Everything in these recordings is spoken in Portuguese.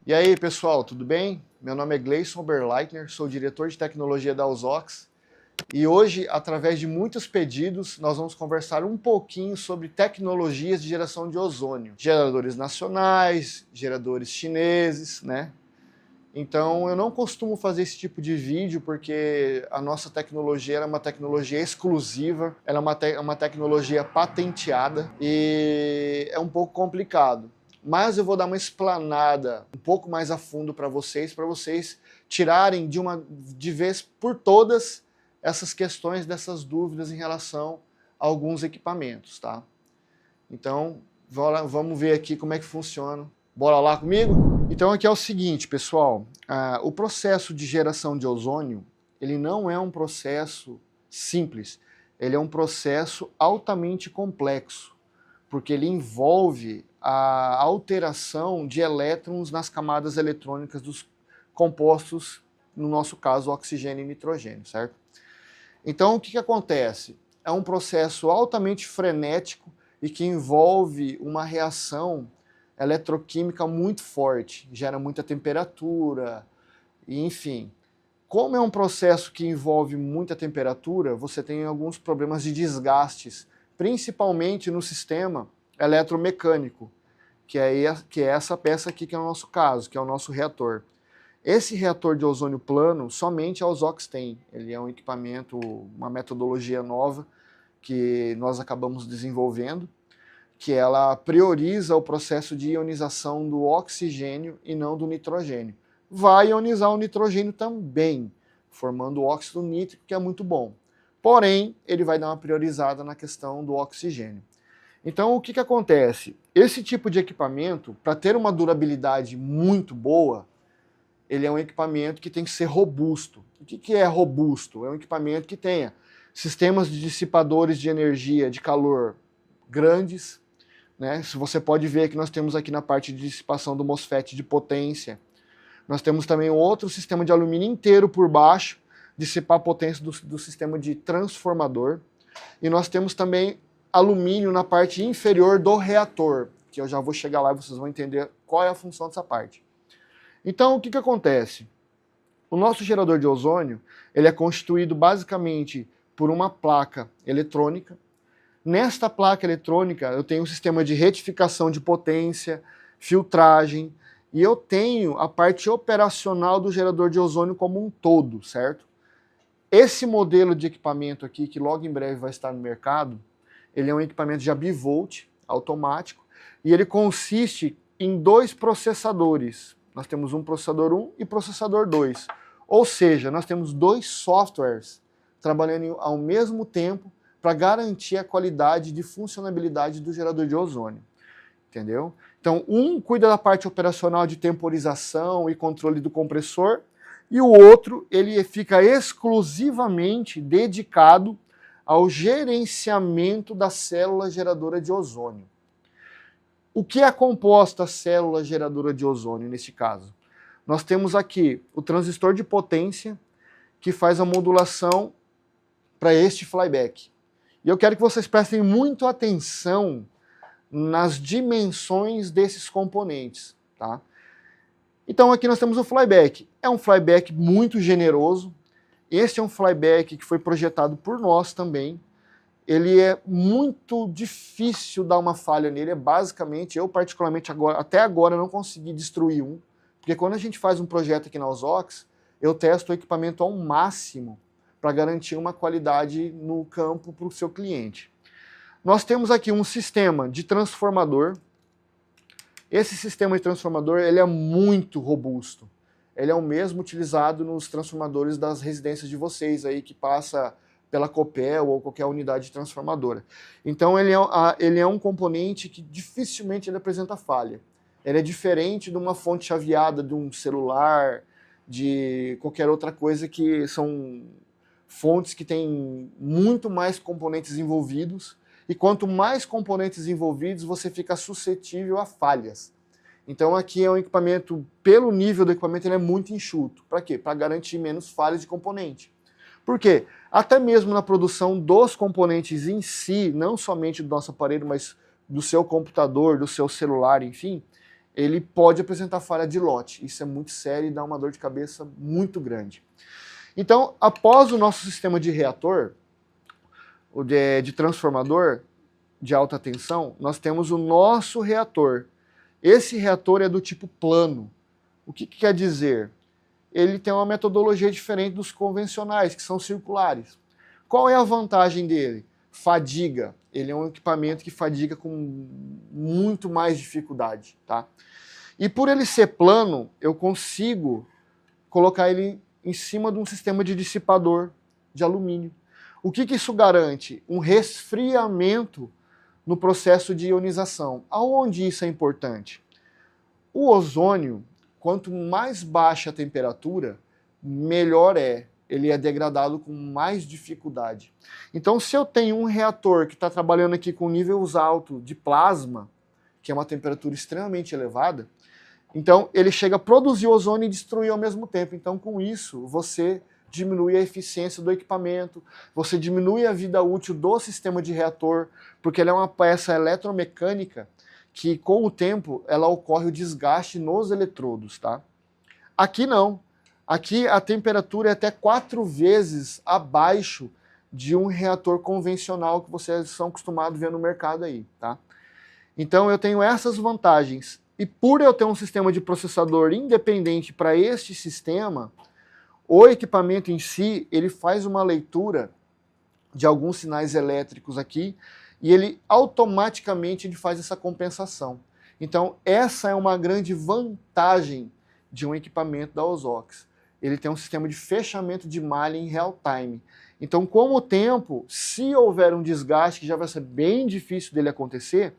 E aí, pessoal, tudo bem? Meu nome é Gleison Oberleitner, sou diretor de tecnologia da Usox e hoje, através de muitos pedidos, nós vamos conversar um pouquinho sobre tecnologias de geração de ozônio. Geradores nacionais, geradores chineses, né? Então, eu não costumo fazer esse tipo de vídeo porque a nossa tecnologia é uma tecnologia exclusiva, ela é uma tecnologia patenteada e é um pouco complicado. Mas eu vou dar uma explanada um pouco mais a fundo para vocês tirarem de vez por todas essas questões, dessas dúvidas em relação a alguns equipamentos, tá? Então, vamos ver aqui como é que funciona. Bora lá comigo? Então aqui é o seguinte, pessoal, o processo de geração de ozônio, ele não é um processo simples, ele é um processo altamente complexo, porque ele envolve a alteração de elétrons nas camadas eletrônicas dos compostos, no nosso caso, oxigênio e nitrogênio, certo? Então, o que acontece? É um processo altamente frenético e que envolve uma reação eletroquímica muito forte, gera muita temperatura, e, enfim. Como é um processo que envolve muita temperatura, você tem alguns problemas de desgastes, principalmente no sistema eletromecânico, que é essa peça aqui que é o nosso caso, que é o nosso reator. Esse reator de ozônio plano, somente a Usox tem. Ele é um equipamento, uma metodologia nova que nós acabamos desenvolvendo, que ela prioriza o processo de ionização do oxigênio e não do nitrogênio. Vai ionizar o nitrogênio também, formando o óxido nítrico, que é muito bom. Porém, ele vai dar uma priorizada na questão do oxigênio. Então, o que acontece? Esse tipo de equipamento, para ter uma durabilidade muito boa, ele é um equipamento que tem que ser robusto. O que é robusto? É um equipamento que tenha sistemas de dissipadores de energia, de calor grandes, né? Se você pode ver que nós temos aqui na parte de dissipação do MOSFET de potência, nós temos também outro sistema de alumínio inteiro por baixo, dissipar a potência do sistema de transformador, e nós temos também alumínio na parte inferior do reator, que eu já vou chegar lá e vocês vão entender qual é a função dessa parte. Então, o que acontece? O nosso gerador de ozônio, ele é constituído basicamente por uma placa eletrônica. Nesta placa eletrônica, eu tenho um sistema de retificação de potência, filtragem, e eu tenho a parte operacional do gerador de ozônio como um todo, certo? Esse modelo de equipamento aqui, que logo em breve vai estar no mercado, ele é um equipamento de bivolt, automático, e ele consiste em dois processadores. Nós temos um processador 1 e processador 2. Ou seja, nós temos dois softwares trabalhando ao mesmo tempo para garantir a qualidade de funcionabilidade do gerador de ozônio. Entendeu? Então, um cuida da parte operacional de temporização e controle do compressor, e o outro ele fica exclusivamente dedicado ao gerenciamento da célula geradora de ozônio. O que é composta a célula geradora de ozônio neste caso? Nós temos aqui o transistor de potência que faz a modulação para este flyback. E eu quero que vocês prestem muito atenção nas dimensões desses componentes, tá? Então aqui nós temos o flyback. É um flyback muito generoso. Este é um flyback que foi projetado por nós também. Ele é muito difícil dar uma falha nele. É basicamente, eu particularmente até agora não consegui destruir um, porque quando a gente faz um projeto aqui na Usox, eu testo o equipamento ao máximo para garantir uma qualidade no campo para o seu cliente. Nós temos aqui um sistema de transformador. Esse sistema de transformador ele é muito robusto. Ele é o mesmo utilizado nos transformadores das residências de vocês aí, que passa pela Copel ou qualquer unidade transformadora. Então ele é um componente que dificilmente ele apresenta falha. Ele é diferente de uma fonte chaveada de um celular, de qualquer outra coisa, que são fontes que têm muito mais componentes envolvidos, e quanto mais componentes envolvidos, você fica suscetível a falhas. Então aqui é um equipamento, pelo nível do equipamento, ele é muito enxuto. Para quê? Para garantir menos falhas de componente. Por quê? Até mesmo na produção dos componentes em si, não somente do nosso aparelho, mas do seu computador, do seu celular, enfim, ele pode apresentar falha de lote. Isso é muito sério e dá uma dor de cabeça muito grande. Então, após o nosso sistema de reator, de transformador de alta tensão, nós temos o nosso reator. Esse reator é do tipo plano. O que quer dizer? Ele tem uma metodologia diferente dos convencionais, que são circulares. Qual é a vantagem dele? Fadiga. Ele é um equipamento que fadiga com muito mais dificuldade, tá? E por ele ser plano, eu consigo colocar ele em cima de um sistema de dissipador de alumínio. O que isso garante? Um resfriamento no processo de ionização. Aonde isso é importante? O ozônio, quanto mais baixa a temperatura, melhor é. Ele é degradado com mais dificuldade. Então, se eu tenho um reator que está trabalhando aqui com níveis altos de plasma, que é uma temperatura extremamente elevada, então ele chega a produzir ozônio e destruir ao mesmo tempo. Então, com isso, você diminui a eficiência do equipamento, você diminui a vida útil do sistema de reator, porque ele é uma peça eletromecânica que, com o tempo, ela ocorre o desgaste nos eletrodos, tá? Aqui não. Aqui a temperatura é até 4 vezes abaixo de um reator convencional que vocês são acostumados a ver no mercado aí, tá? Então eu tenho essas vantagens. E por eu ter um sistema de processador independente para este sistema, o equipamento em si, ele faz uma leitura de alguns sinais elétricos aqui e ele automaticamente faz essa compensação. Então essa é uma grande vantagem de um equipamento da Ozox. Ele tem um sistema de fechamento de malha em real time. Então, com o tempo, se houver um desgaste, que já vai ser bem difícil dele acontecer,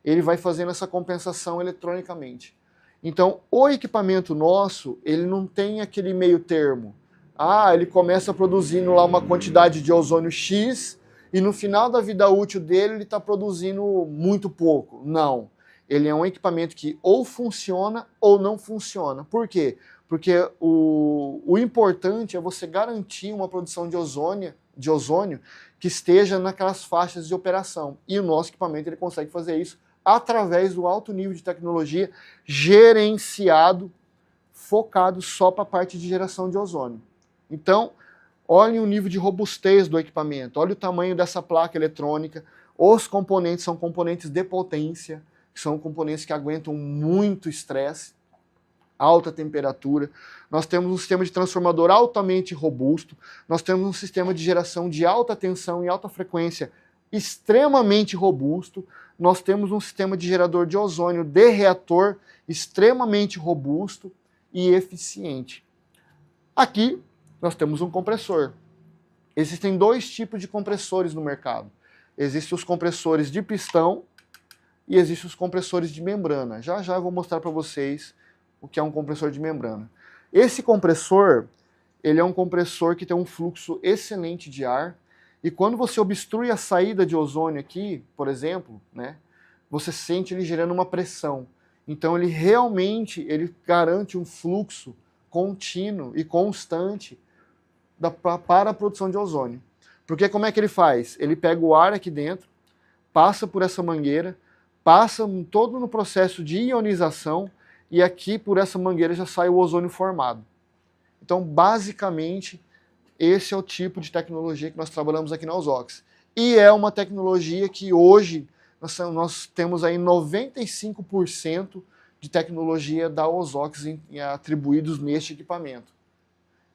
ele vai fazendo essa compensação eletronicamente. Então, o equipamento nosso, ele não tem aquele meio termo. Ah, ele começa produzindo lá uma quantidade de ozônio X e no final da vida útil dele ele está produzindo muito pouco. Não. Ele é um equipamento que ou funciona ou não funciona. Por quê? Porque o importante é você garantir uma produção de ozônio que esteja naquelas faixas de operação. E o nosso equipamento ele consegue fazer isso através do alto nível de tecnologia gerenciado, focado só para a parte de geração de ozônio. Então, olhem o nível de robustez do equipamento, olha o tamanho dessa placa eletrônica, os componentes são componentes de potência, que são componentes que aguentam muito estresse, alta temperatura, nós temos um sistema de transformador altamente robusto, nós temos um sistema de geração de alta tensão e alta frequência extremamente robusto, nós temos um sistema de gerador de ozônio de reator extremamente robusto e eficiente. Aqui nós temos um compressor. Existem 2 tipos de compressores no mercado. Existem os compressores de pistão e existem os compressores de membrana. Já já eu vou mostrar para vocês o que é um compressor de membrana. Esse compressor, ele é um compressor que tem um fluxo excelente de ar, e quando você obstrui a saída de ozônio aqui, por exemplo, né, você sente ele gerando uma pressão. Então ele realmente garante um fluxo contínuo e constante para a produção de ozônio. Porque como é que ele faz? Ele pega o ar aqui dentro, passa por essa mangueira, passa todo no processo de ionização, e aqui por essa mangueira já sai o ozônio formado. Então, basicamente, esse é o tipo de tecnologia que nós trabalhamos aqui na Ozox. E é uma tecnologia que hoje nós temos aí 95% de tecnologia da Ozox atribuídos neste equipamento.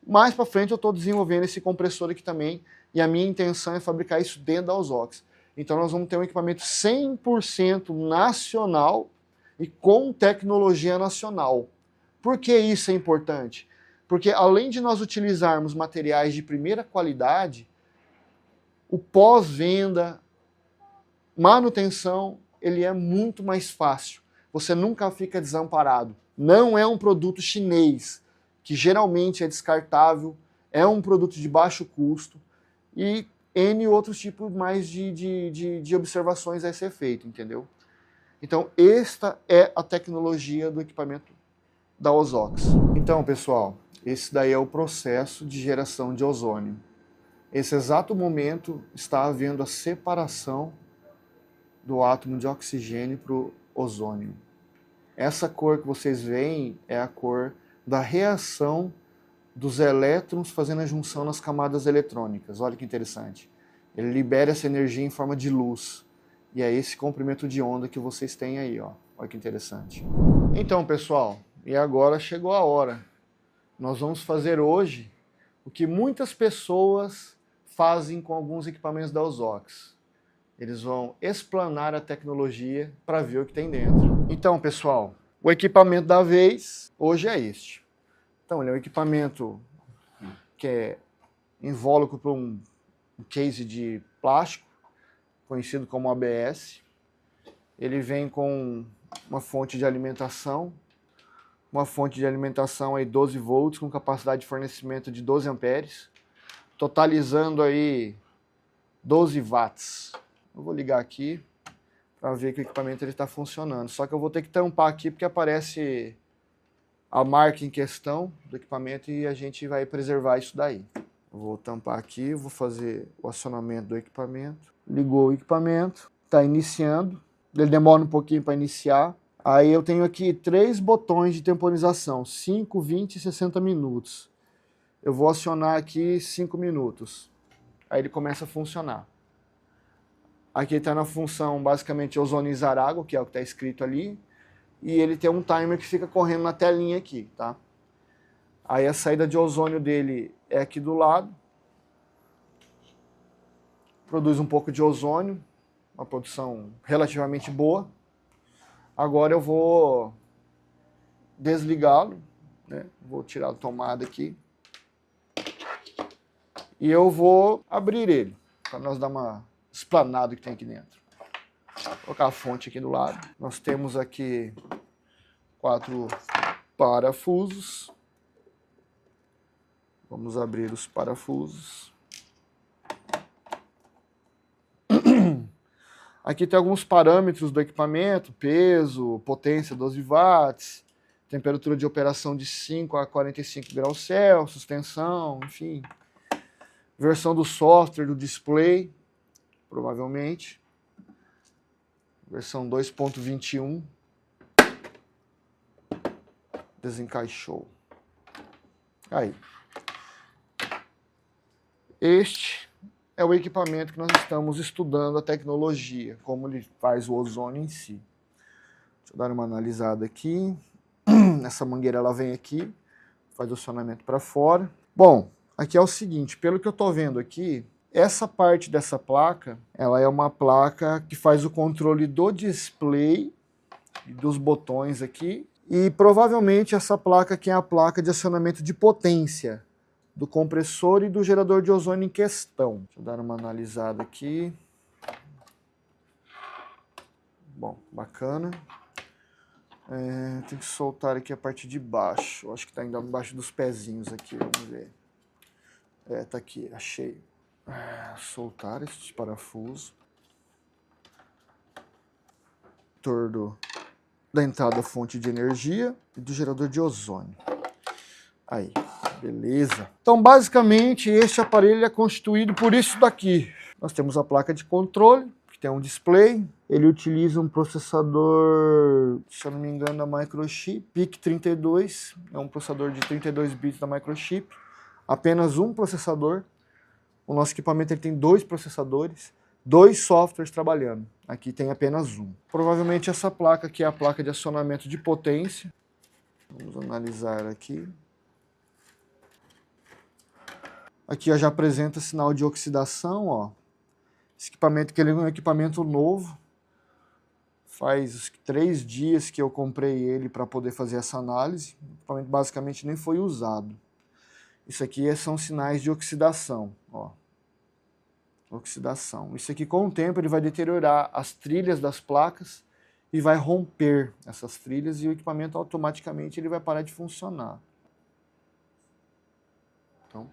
Mais para frente eu estou desenvolvendo esse compressor aqui também, e a minha intenção é fabricar isso dentro da Ozox. Então nós vamos ter um equipamento 100% nacional, e com tecnologia nacional. Por que isso é importante? Porque além de nós utilizarmos materiais de primeira qualidade, o pós-venda, manutenção, ele é muito mais fácil. Você nunca fica desamparado. Não é um produto chinês, que geralmente é descartável, é um produto de baixo custo e N outros tipos mais de observações a ser feito, entendeu? Então, esta é a tecnologia do equipamento da Ozox. Então, pessoal, esse daí é o processo de geração de ozônio. Nesse exato momento está havendo a separação do átomo de oxigênio para o ozônio. Essa cor que vocês veem é a cor da reação dos elétrons fazendo a junção nas camadas eletrônicas. Olha que interessante. Ele libera essa energia em forma de luz. E é esse comprimento de onda que vocês têm aí, ó. Olha que interessante. Então, pessoal, e agora chegou a hora. Nós vamos fazer hoje o que muitas pessoas fazem com alguns equipamentos da Ozox. Eles vão explanar a tecnologia para ver o que tem dentro. Então, pessoal, o equipamento da vez hoje é este. Então, ele é um equipamento que é invólucro por um case de plástico, conhecido como ABS. Ele vem com uma fonte de alimentação, aí 12 volts com capacidade de fornecimento de 12 amperes, totalizando aí 12 watts. Eu vou ligar aqui para ver que o equipamento está funcionando. Só que eu vou ter que tampar aqui porque aparece a marca em questão do equipamento e a gente vai preservar isso daí. Eu vou tampar aqui, vou fazer o acionamento do equipamento. Ligou o equipamento, está iniciando. Ele demora um pouquinho para iniciar. Aí eu tenho aqui 3 botões de temporização, 5, 20 e 60 minutos. Eu vou acionar aqui 5 minutos. Aí ele começa a funcionar. Aqui está na função basicamente ozonizar água, que é o que está escrito ali. E ele tem um timer que fica correndo na telinha aqui, tá? Aí a saída de ozônio dele é aqui do lado. Produz um pouco de ozônio, uma produção relativamente boa. Agora eu vou desligá-lo, né? Vou tirar a tomada aqui. E eu vou abrir ele, para nós dar uma explanada que tem aqui dentro. Vou colocar a fonte aqui do lado. Nós temos aqui 4 parafusos. Vamos abrir os parafusos. Aqui tem alguns parâmetros do equipamento, peso, potência 12 watts, temperatura de operação de 5 a 45 graus Celsius, tensão, enfim. Versão do software, do display, provavelmente. Versão 2.21. Desencaixou. Aí. Este é o equipamento que nós estamos estudando a tecnologia, como ele faz o ozônio em si. Deixa eu dar uma analisada aqui. Essa mangueira ela vem aqui, faz o acionamento para fora. Bom, aqui é o seguinte, pelo que eu estou vendo aqui, essa parte dessa placa, ela é uma placa que faz o controle do display, dos botões aqui, e provavelmente essa placa aqui é a placa de acionamento de potência do compressor e do gerador de ozônio em questão. Deixa eu dar uma analisada aqui. Bom, bacana. Tem que soltar aqui a parte de baixo. Acho que está ainda embaixo dos pezinhos aqui, vamos ver. Tá aqui, achei. Soltar esse parafuso. Tordo da entrada da fonte de energia e do gerador de ozônio. Aí. Beleza. Então, basicamente, este aparelho é constituído por isso daqui. Nós temos a placa de controle, que tem um display. Ele utiliza um processador, se eu não me engano, da Microchip, PIC32. É um processador de 32 bits da Microchip. Apenas um processador. O nosso equipamento ele tem 2 processadores, 2 softwares trabalhando. Aqui tem apenas um. Provavelmente essa placa aqui é a placa de acionamento de potência. Vamos analisar aqui. Aqui ó, já apresenta sinal de oxidação, ó. Esse equipamento que ele é um equipamento novo. Faz 3 dias que eu comprei ele para poder fazer essa análise. O equipamento basicamente nem foi usado. Isso aqui são sinais de oxidação, ó. Oxidação. Isso aqui com o tempo ele vai deteriorar as trilhas das placas e vai romper essas trilhas e o equipamento automaticamente ele vai parar de funcionar. Então,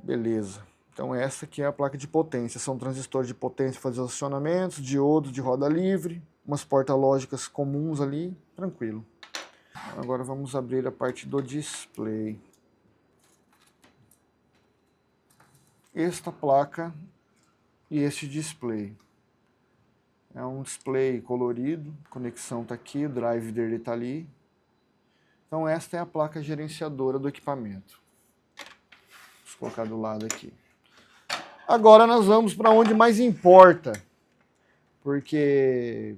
beleza. Então essa aqui é a placa de potência. São transistores de potência para fazer os acionamentos, diodos de roda livre, umas porta-lógicas comuns ali, tranquilo. Agora vamos abrir a parte do display. Esta placa e este display. É um display colorido, a conexão está aqui, o drive dele está ali. Então esta é a placa gerenciadora do equipamento. Vou colocar do lado aqui. Agora nós vamos para onde mais importa, porque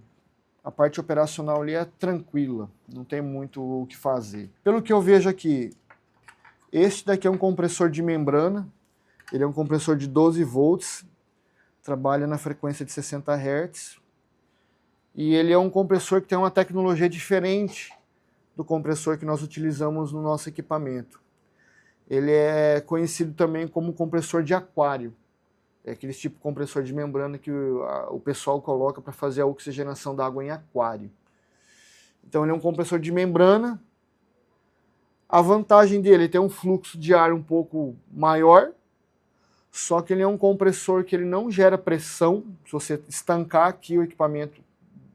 a parte operacional ali é tranquila, não tem muito o que fazer. Pelo que eu vejo aqui, este daqui é um compressor de membrana, ele é um compressor de 12 volts, trabalha na frequência de 60 Hz, e ele é um compressor que tem uma tecnologia diferente do compressor que nós utilizamos no nosso equipamento. Ele é conhecido também como compressor de aquário. É aquele tipo de compressor de membrana que o pessoal coloca para fazer a oxigenação da água em aquário. Então ele é um compressor de membrana. A vantagem dele é ter um fluxo de ar um pouco maior, só que ele é um compressor que ele não gera pressão. Se você estancar aqui o equipamento,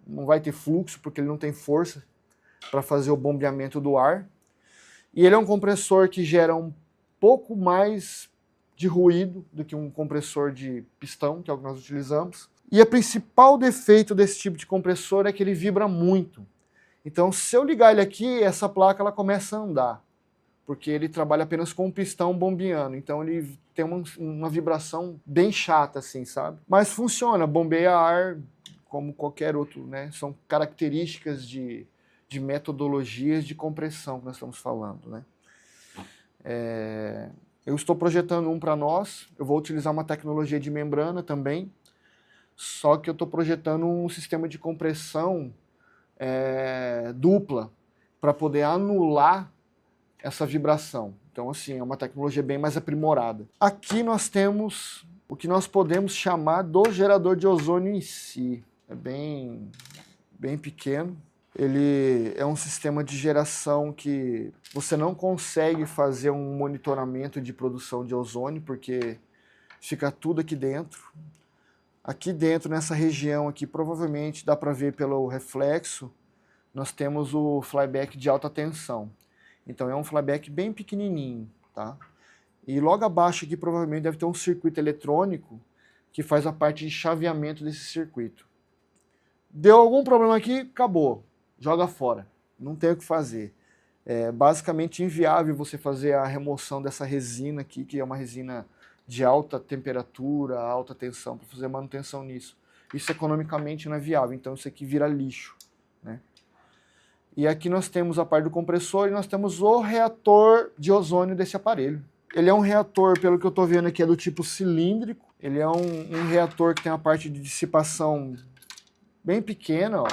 não vai ter fluxo, porque ele não tem força para fazer o bombeamento do ar. E ele é um compressor que gera um pouco mais de ruído do que um compressor de pistão, que é o que nós utilizamos. E o principal defeito desse tipo de compressor é que ele vibra muito. Então, se eu ligar ele aqui, essa placa ela começa a andar, porque ele trabalha apenas com um pistão bombeando. Então, ele tem uma vibração bem chata, assim, sabe? Mas funciona, bombeia ar como qualquer outro, né? São características de metodologias de compressão que nós estamos falando, né? Eu estou projetando um para nós, eu vou utilizar uma tecnologia de membrana também, só que eu estou projetando um sistema de compressão dupla, para poder anular essa vibração. Então, assim, é uma tecnologia bem mais aprimorada. Aqui nós temos o que nós podemos chamar do gerador de ozônio em si. É bem pequeno. Ele é um sistema de geração que você não consegue fazer um monitoramento de produção de ozônio, porque fica tudo aqui dentro. Aqui dentro, nessa região aqui, provavelmente dá para ver pelo reflexo, nós temos o flyback de alta tensão. Então é um flyback bem pequenininho, tá? E logo abaixo aqui provavelmente deve ter um circuito eletrônico que faz a parte de chaveamento desse circuito. Deu algum problema aqui, acabou. Joga fora, não tem o que fazer. É basicamente inviável você fazer a remoção dessa resina aqui, que é uma resina de alta temperatura, alta tensão, para fazer manutenção nisso. Isso economicamente não é viável, então isso aqui vira lixo, né? E aqui nós temos a parte do compressor e nós temos o reator de ozônio desse aparelho. Ele é um reator, pelo que eu estou vendo aqui, é do tipo cilíndrico. Ele é um reator que tem uma parte de dissipação bem pequena, ó.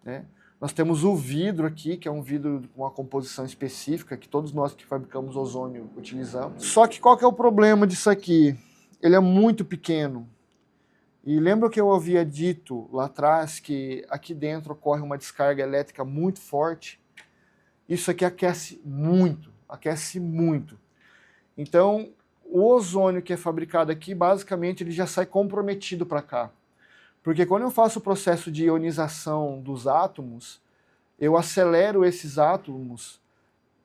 Né? Nós temos o vidro aqui, que é um vidro com uma composição específica, que todos nós que fabricamos ozônio utilizamos. Só que qual que é o problema disso aqui? Ele é muito pequeno. E lembra que eu havia dito lá atrás que aqui dentro ocorre uma descarga elétrica muito forte? Isso aqui aquece muito, aquece muito. Então, o ozônio que é fabricado aqui, basicamente, ele já sai comprometido para cá. Porque quando eu faço o processo de ionização dos átomos, eu acelero esses átomos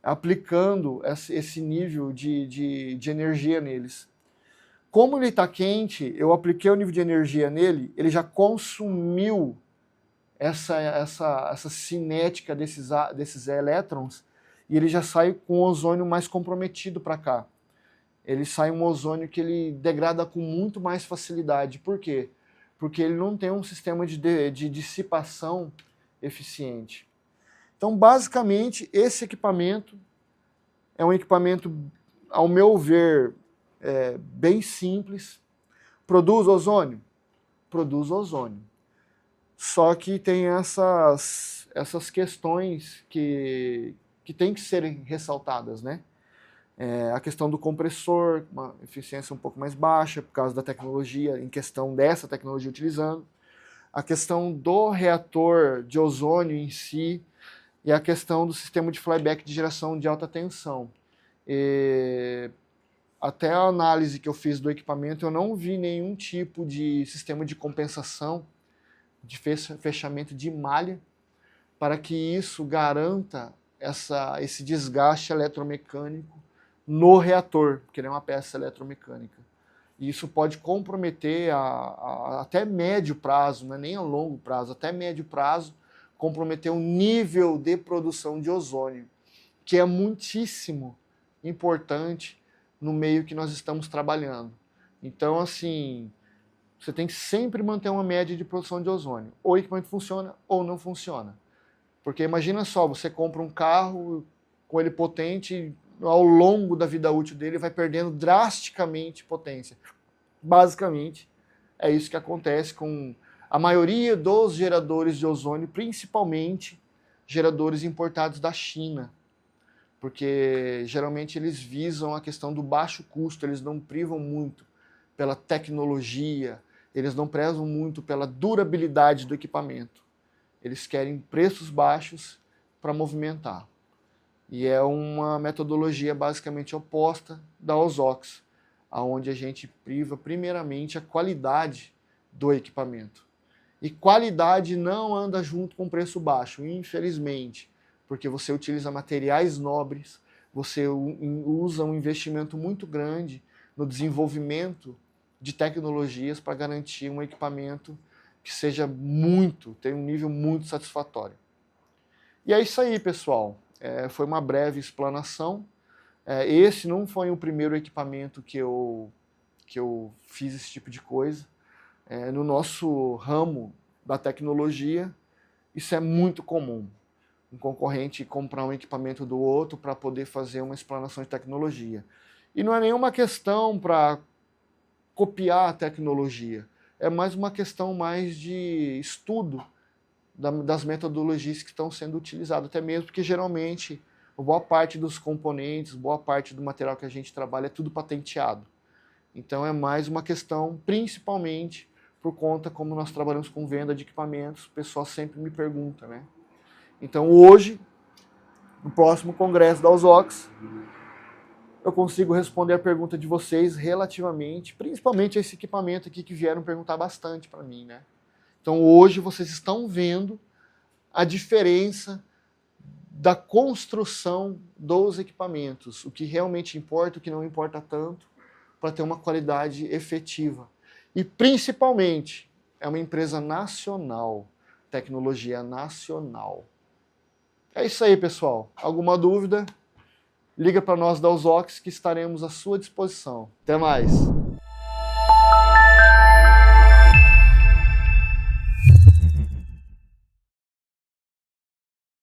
aplicando esse nível de energia neles. Como ele está quente, eu apliquei o nível de energia nele, ele já consumiu essa cinética desses elétrons e ele já sai com o ozônio mais comprometido para cá. Ele sai um ozônio que ele degrada com muito mais facilidade. Por quê? Porque ele não tem um sistema de dissipação eficiente. Então, basicamente, esse equipamento é um equipamento, ao meu ver, bem simples. Produz ozônio? Produz ozônio. Só que tem essas questões que têm que serem ressaltadas, né? A questão do compressor, uma eficiência um pouco mais baixa por causa da tecnologia, em questão dessa tecnologia utilizando. A questão do reator de ozônio em si e a questão do sistema de flyback de geração de alta tensão. Até a análise que eu fiz do equipamento, eu não vi nenhum tipo de sistema de compensação, de fechamento de malha, para que isso garanta esse desgaste eletromecânico no reator, porque ele é uma peça eletromecânica. E isso pode comprometer até médio prazo, não é nem a longo prazo, até médio prazo, comprometer o nível de produção de ozônio, que é muitíssimo importante no meio que nós estamos trabalhando. Então, assim, você tem que sempre manter uma média de produção de ozônio. Ou o equipamento funciona ou não funciona. Porque imagina só, você compra um carro com ele potente, ao longo da vida útil dele vai perdendo drasticamente potência. Basicamente, é isso que acontece com a maioria dos geradores de ozônio, principalmente geradores importados da China. Porque geralmente eles visam a questão do baixo custo, eles não privam muito pela tecnologia, eles não prezam muito pela durabilidade do equipamento. Eles querem preços baixos para movimentar. E é uma metodologia basicamente oposta da Ozox, onde a gente priva primeiramente a qualidade do equipamento. E qualidade não anda junto com preço baixo, infelizmente, porque você utiliza materiais nobres, você usa um investimento muito grande no desenvolvimento de tecnologias para garantir um equipamento que seja tem um nível muito satisfatório. E é isso aí, pessoal. Foi uma breve explanação. Esse não foi o primeiro equipamento que eu fiz esse tipo de coisa. No nosso ramo da tecnologia, isso é muito comum. Um concorrente comprar um equipamento do outro para poder fazer uma explanação de tecnologia. E não é nenhuma questão para copiar a tecnologia. É mais uma questão mais de estudo das metodologias que estão sendo utilizadas, até mesmo porque geralmente boa parte dos componentes, boa parte do material que a gente trabalha é tudo patenteado. Então é mais uma questão, principalmente por conta como nós trabalhamos com venda de equipamentos, o pessoal sempre me pergunta, né? Então hoje, no próximo congresso da Ozox, eu consigo responder a pergunta de vocês relativamente, principalmente a esse equipamento aqui que vieram perguntar bastante para mim, né? Então hoje vocês estão vendo a diferença da construção dos equipamentos, o que realmente importa, o que não importa tanto, para ter uma qualidade efetiva. E principalmente, é uma empresa nacional, tecnologia nacional. É isso aí, pessoal. Alguma dúvida? Liga para nós da Ozox que estaremos à sua disposição. Até mais!